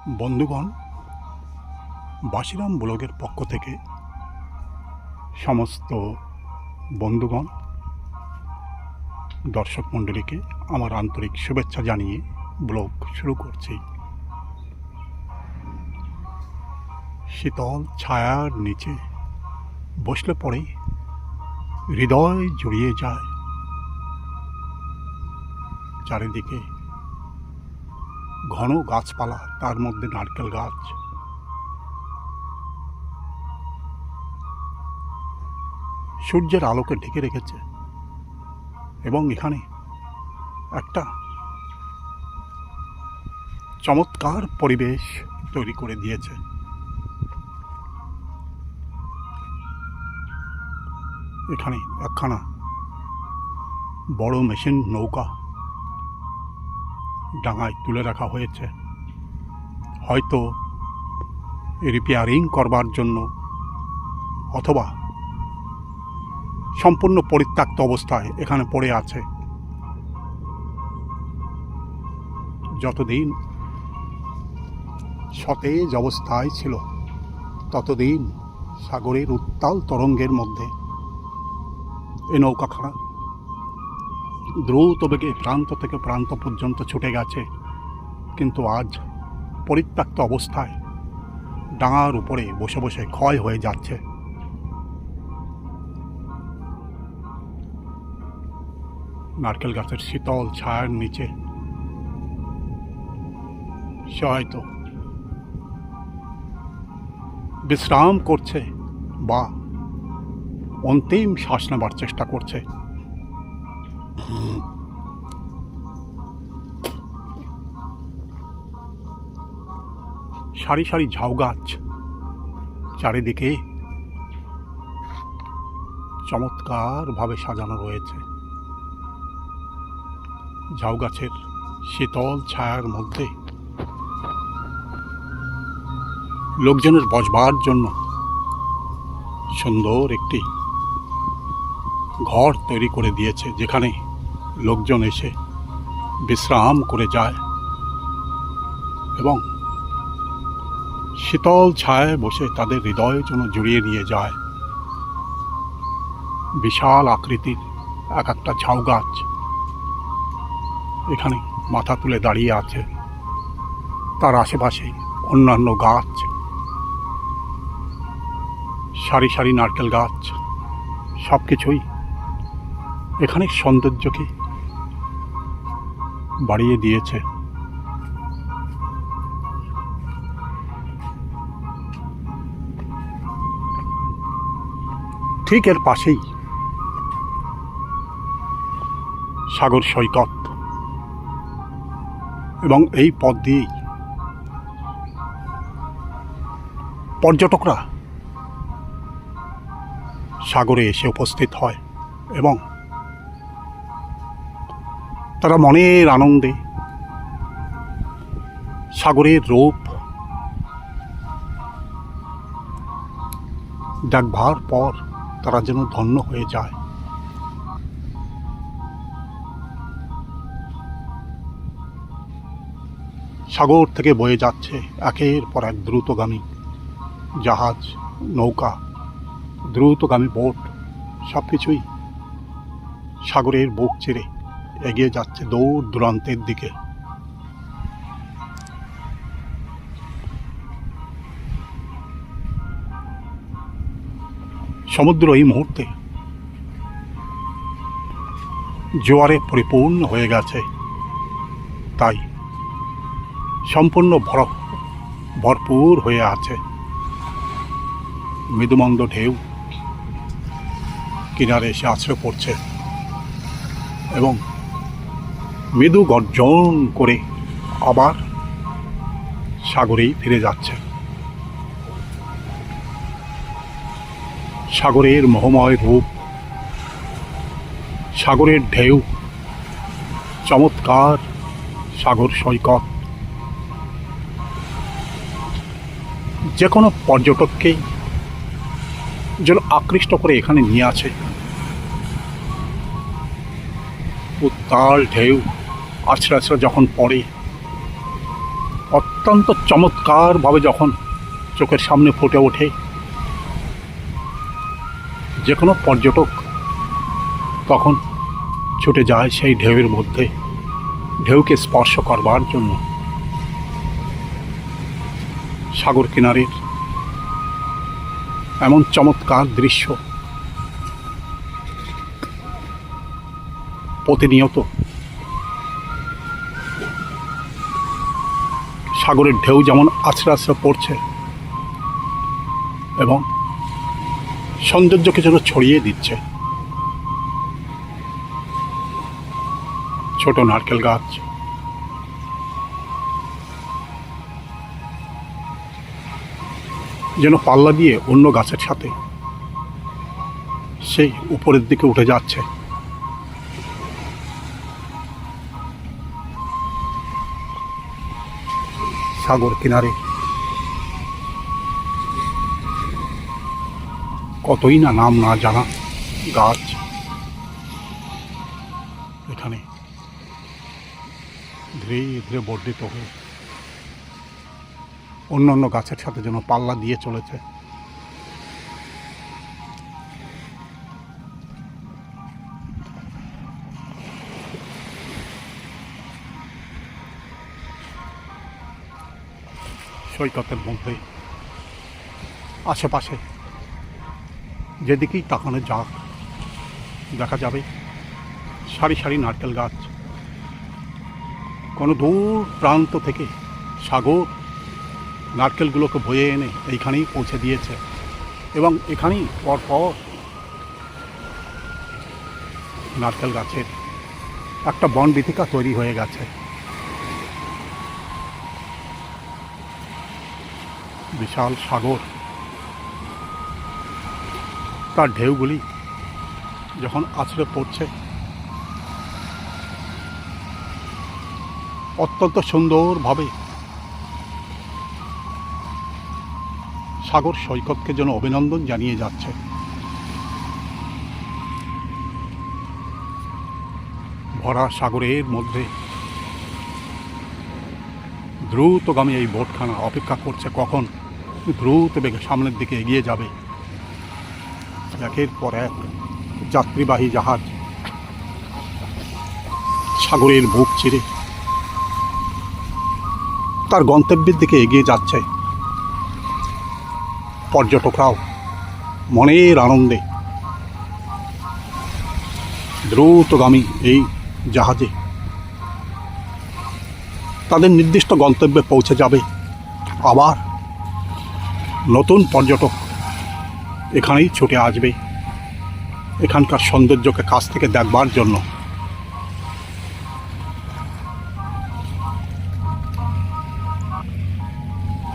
বন্ধুগণ, বাসিরাম ব্লগের পক্ষ থেকে সমস্ত বন্ধুগণ, দর্শক মণ্ডলীকে আমার আন্তরিক শুভেচ্ছা জানিয়ে ব্লগ শুরু করছি। শীতল ছায়ার নিচে বসলে পরে হৃদয় জুড়িয়ে যায়। চারিদিকে ঘন গাছপালা, তার মধ্যে নারকেল গাছ। সূর্যের আলোকে ঢেকে রেখেছে এবং এখানে একটা চমৎকার পরিবেশ তৈরি করে দিয়েছে। এখানে একখানা বড় মেশিন নৌকা ডাঙায় তুলে রাখা হয়েছে, হয়তো রিপেয়ারিং করবার জন্য অথবা সম্পূর্ণ পরিত্যক্ত অবস্থায় এখানে পড়ে আছে। যতদিন সতেজ অবস্থায় ছিল ততদিন সাগরের উত্তাল তরঙ্গের মধ্যে এই নৌকাখানা দ্রুত বেগে প্রান্ত থেকে প্রান্ত পর্যন্ত ছুটে গেছে, কিন্তু আজ পরিত্যক্ত অবস্থায় ডাঙার উপরে বসে বসে ক্ষয় হয়ে যাচ্ছে। নারকেল গাছের শীতল ছায়ার নিচে সে হয়তো বিশ্রাম করছে বা অন্তিম শ্বাস নেবার চেষ্টা করছে। সারি সারি ঝাউ গাছ চারিদিকে চমৎকারভাবে সাজানো রয়েছে। ঝাউ গাছের শীতল ছায়ার মধ্যে লোকজনের বসবার জন্য সুন্দর একটি ঘর তৈরি করে দিয়েছে, যেখানে লোকজন এসে বিশ্রাম করে যায় এবং শীতল ছায়ায় বসে তাদের হৃদয় যেন জুড়িয়ে নিয়ে যায়। বিশাল আকৃতির এক একটা ঝাউ গাছ এখানে মাথা তুলে দাঁড়িয়ে আছে, তার আশেপাশে অন্যান্য গাছ, সারি সারি নারকেল গাছ, সব কিছুই এখানে সৌন্দর্যকে বাড়িয়ে দিয়েছে। ঠিক এর পাশেই সাগর সৈকত এবং এই পথ দিয়েই পর্যটকরা সাগরে এসে উপস্থিত হয় এবং তারা মনের আনন্দে সাগরের রূপ দেখবার পর তারা যেন ধন্য হয়ে যায়। সাগর থেকে বয়ে যাচ্ছে একের পর এক দ্রুতগামী জাহাজ, নৌকা, দ্রুতগামী বোট, সব কিছুই সাগরের বুক চিরে এগিয়ে যাচ্ছে দূর দূরান্তের দিকে। সমুদ্র এই মুহূর্তে জোয়ারে পরিপূর্ণ হয়ে গেছে, তাই সম্পূর্ণ ভরপুর হয়ে আছে। মৃদুমন্দ ঢেউ কিনারে এসে আছড়ে পড়ছে এবং মৃদু গর্জন করে আবার সাগরেই ফিরে যাচ্ছে। সাগরের মোহময় রূপ, সাগরের ঢেউ, চমৎকার সাগর সৈকত যে কোনো পর্যটককেই যেন আকৃষ্ট করে এখানে নিয়ে আসে। উত্তাল ঢেউ আছড়ে আছড়ে যখন পড়ে অত্যন্ত চমৎকারভাবে যখন চোখের সামনে ফুটে ওঠে, যে কোনো পর্যটক তখন ছুটে যায় সেই ঢেউয়ের মধ্যে, ঢেউকে স্পর্শ করবার জন্য। সাগর কিনারের এমন চমৎকার দৃশ্য প্রতিনিয়ত সাগরের ঢেউ যেমন আছড়ে আছড়ে পড়ছে এবং সৌন্দর্যকে যেন ছড়িয়ে দিচ্ছে। ছোট নারকেল গাছ, যেন পাল্লা দিয়ে অন্য গাছের সাথে সেই উপরের দিকে উঠে যাচ্ছে। সাগর কিনারে কতই না নাম না জানা গাছ এখানে ধীরে ধীরে বর্ধিত হয়ে অন্য অন্য গাছের সাথে যেন পাল্লা দিয়ে চলেছে। সৈকতের মধ্যে আশেপাশে যেদিকেই তাকানো যাক দেখা যাবে সারি সারি নারকেল গাছ। কোনো দূর প্রান্ত থেকে সাগর নারকেলগুলোকে বয়ে এনে এইখানেই পৌঁছে দিয়েছে এবং এখানেই পরপর নারকেল গাছের একটা বনবিথিকা তৈরি হয়ে গেছে। বিশাল সাগর, তার ঢেউগুলি যখন আছড়ে পড়ছে অত্যন্ত সুন্দরভাবে সাগর সৈকতকে যেন অভিনন্দন জানিয়ে যাচ্ছে। ভরা সাগরের মধ্যে দ্রুতগামী এই বোটখানা অপেক্ষা করছে কখন দ্রুত বেগে সামনের দিকে এগিয়ে যাবে। একের পর এক যাত্রীবাহী জাহাজ সাগরের বুক চিরে তার গন্তব্যের দিকে এগিয়ে যাচ্ছে। পর্যটকরাও মনের আনন্দে দ্রুতগামী এই জাহাজে তাদের নির্দিষ্ট গন্তব্যে পৌঁছে যাবে। আবার নতুন পর্যটক এখানেই ছুটে আসবে এখানকার সৌন্দর্যকে কাছ থেকে দেখবার জন্য।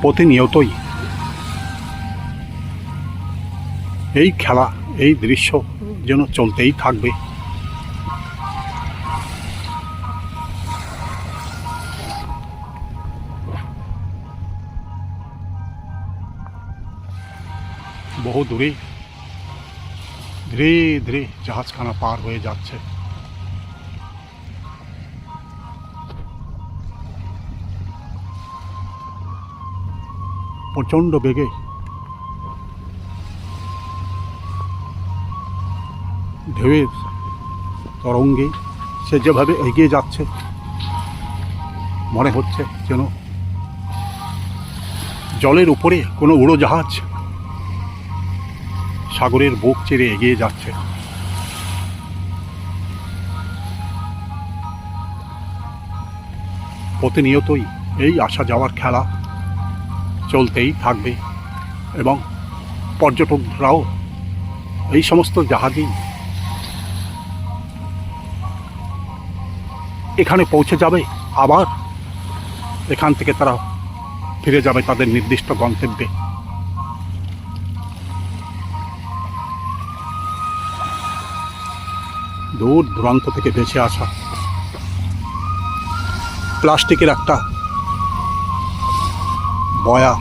প্রতিনিয়তই এই খেলা, এই দৃশ্য যেন চলতেই থাকবে। বহু দূরে ধীরে ধীরে জাহাজখানা পার হয়ে যাচ্ছে। প্রচণ্ড বেগে ঢেউয়ের তরঙ্গে সে যেভাবে এগিয়ে যাচ্ছে মনে হচ্ছে যেন জলের উপরে কোনো উড়োজাহাজ সাগরের বুক চিরে এগিয়ে যাচ্ছে। প্রতিনিয়তই এই আসা যাওয়ার খেলা চলতেই থাকবে এবং পর্যটকরাও এই সমস্ত জাহাজেই এখানে পৌঁছে যাবে। আবার এখান থেকে তারা ফিরে যাবে তাদের নির্দিষ্ট গন্তব্যে। দূর দূরান্ত থেকে ভেসে আসা প্লাস্টিকের একটা বয়া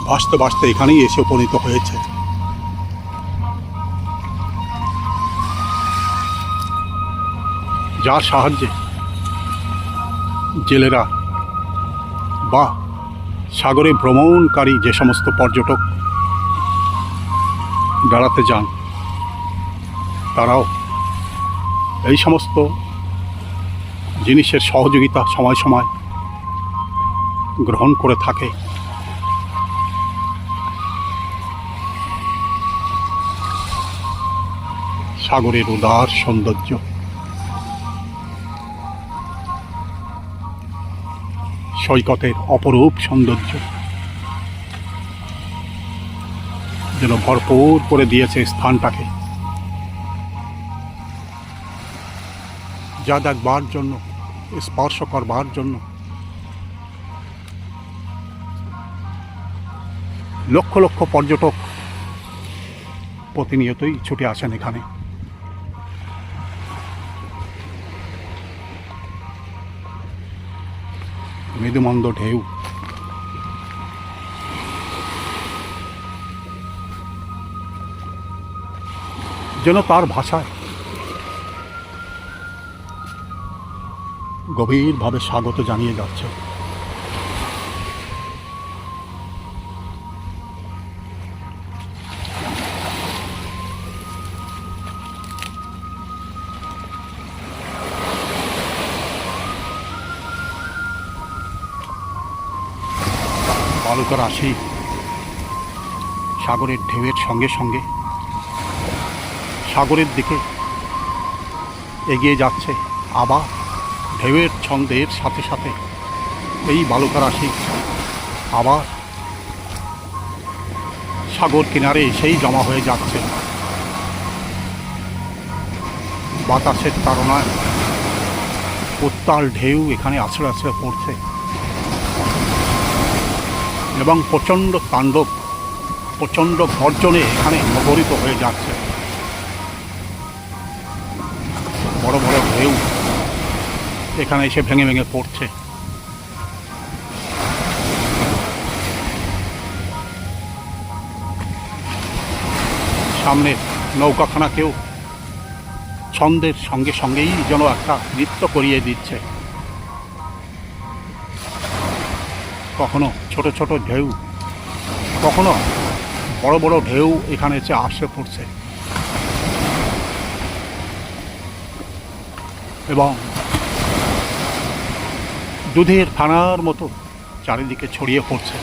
ভাসতে ভাসতে এখানেই এসে উপনীত হয়েছে। যার সাহায্যে জেলেরা বা সাগরে ভ্রমণকারী যে সমস্ত পর্যটক বেড়াতে যান, তারাও এই সমস্ত জিনিসের সহযোগিতা সময় সময় গ্রহণ করে থাকে। সাগরের উদার সৌন্দর্য, সৈকতের অপরূপ সৌন্দর্য যেন ভরপুর করে দিয়েছে স্থানটাকে, যা দেখবার জন্য, স্পর্শ করবার জন্য লক্ষ লক্ষ পর্যটক প্রতিনিয়তই ছুটে আসেন এখানে। মৃদুমন্দ ঢেউ, যেন তার ভাষায় গভীরভাবে স্বাগত জানিয়ে যাচ্ছে। বালুকা রাশি সাগরের ঢেউয়ের সঙ্গে সঙ্গে সাগরের দিকে এগিয়ে যাচ্ছে, আবার ঢেউয়ের ছন্দের সাথে সাথে এই বালুকা রাশি আবার সাগর কিনারে এসেই জমা হয়ে যাচ্ছে। বাতাসের তাড়নায় উত্তাল ঢেউ এখানে আছড়ে আছড়ে পড়ছে এবং প্রচণ্ড তাণ্ডব, প্রচণ্ড গর্জনে এখানে মুখরিত হয়ে যাচ্ছে। বড় বড় ঢেউ এখানে এসে ভেঙে ভেঙে পড়ছে। সামনের নৌকাখানাকেও ছন্দের সঙ্গে সঙ্গেই যেন একটা নৃত্য করিয়ে দিচ্ছে। কখনো ছোট ছোট ঢেউ, কখনো বড় বড় ঢেউ এখানে এসে আসে পড়ছে এবং দুধের ফানার মতো চারিদিকে ছড়িয়ে পড়ছে।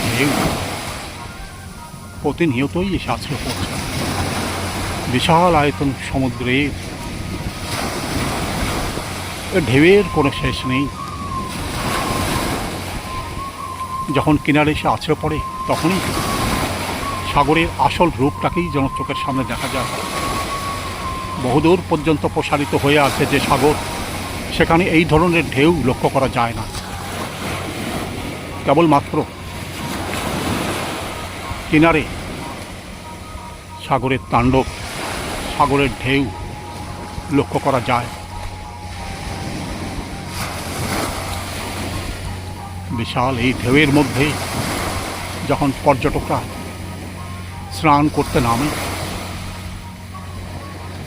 ঢেউ প্রতিনিয়তই এসে আছড়ে পড়ছে। বিশাল আয়তন সমুদ্রের ঢেউয়ের কোনো শেষ নেই। যখন কিনারে এসে আছড়ে পড়ে তখনই সাগরের আসল রূপটাকেই যেন চোখের সামনে দেখা যায়। বহুদূর পর্যন্ত প্রসারিত হয়ে আছে যে সাগর, সেখানে এই ধরনের ঢেউ লক্ষ্য করা যায় না। কেবলমাত্র কিনারে সাগরের তাণ্ডব, সাগরের ঢেউ লক্ষ্য করা যায়। বিশাল এই ঢেউয়ের মধ্যে যখন পর্যটকরা স্নান করতে নামে,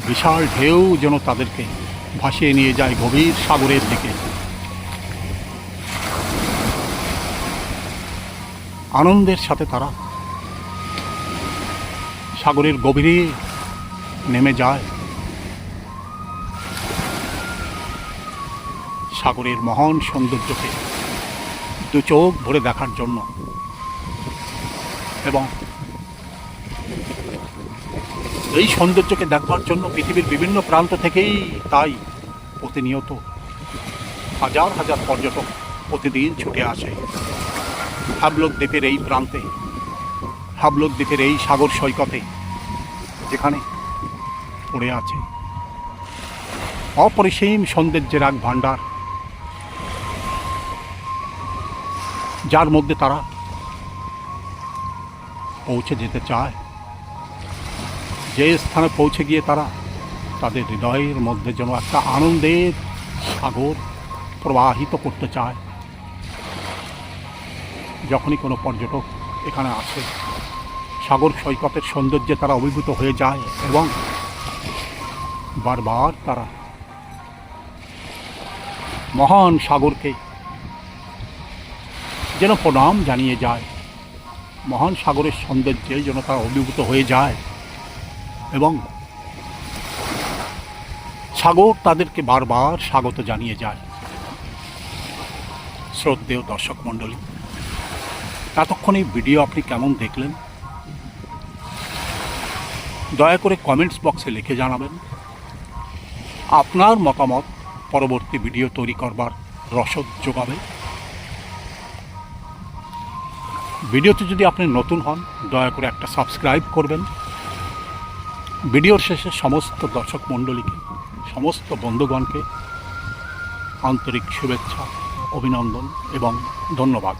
বিশাল ঢেউ যেন তাদেরকে ভাসিয়ে নিয়ে যায় গভীর সাগরের দিকে। আনন্দের সাথে তারা সাগরের গভীরে নেমে যায়, সাগরের মহান সৌন্দর্যকে দু চোখ ভরে দেখার জন্য। এবং এই সৌন্দর্যকে দেখবার জন্য পৃথিবীর বিভিন্ন প্রান্ত থেকেই তাই প্রতিনিয়ত হাজার হাজার পর্যটক প্রতিদিন ছুটে আসে হাবলক দ্বীপের এই প্রান্তে, হাবলক দ্বীপের এই সাগর সৈকতে, যেখানে পড়ে আছে অপরিসীম সৌন্দর্যের এক ভাণ্ডার, যার মধ্যে তারা পৌঁছে যেতে চায়। যে স্থানে পৌঁছে গিয়ে তারা তাদের হৃদয়ের মধ্যে যেন একটা আনন্দের সাগর প্রবাহিত করতে চায়। যখনই কোনো পর্যটক এখানে আসে, সাগর সৈকতের সৌন্দর্যে তারা অভিভূত হয়ে যায় এবং বারবার তারা মহান সাগরকে যেন প্রণাম জানিয়ে যায়, মহান সাগরের সৌন্দর্যে যেন তারা অভিভূত হয়ে যায় এবং সাগর তাদেরকে বারবার স্বাগত জানিয়ে যায়। শ্রদ্ধেয় দর্শক মণ্ডলী, এতক্ষণ এই ভিডিও আপনি কেমন দেখলেন দয়া করে কমেন্টস বক্সে লিখে জানাবেন। আপনার মতামত পরবর্তী ভিডিও তৈরি করবার রসদ যোগাবে। ভিডিওতে যদি আপনি নতুন হন দয়া করে একটা সাবস্ক্রাইব করবেন। ভিডিওর শেষে সমস্ত দর্শক মণ্ডলীকে, সমস্ত বন্ধুগণকে আন্তরিক শুভেচ্ছা, অভিনন্দন এবং ধন্যবাদ।